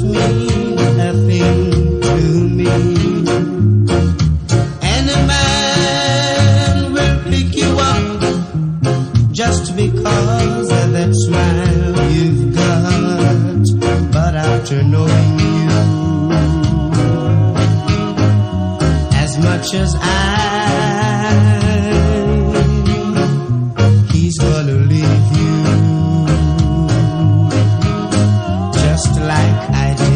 mean a thing to me. Any man will pick you up just because of that smile you've got. But after knowing you as much as he's gonna leave you just like I did.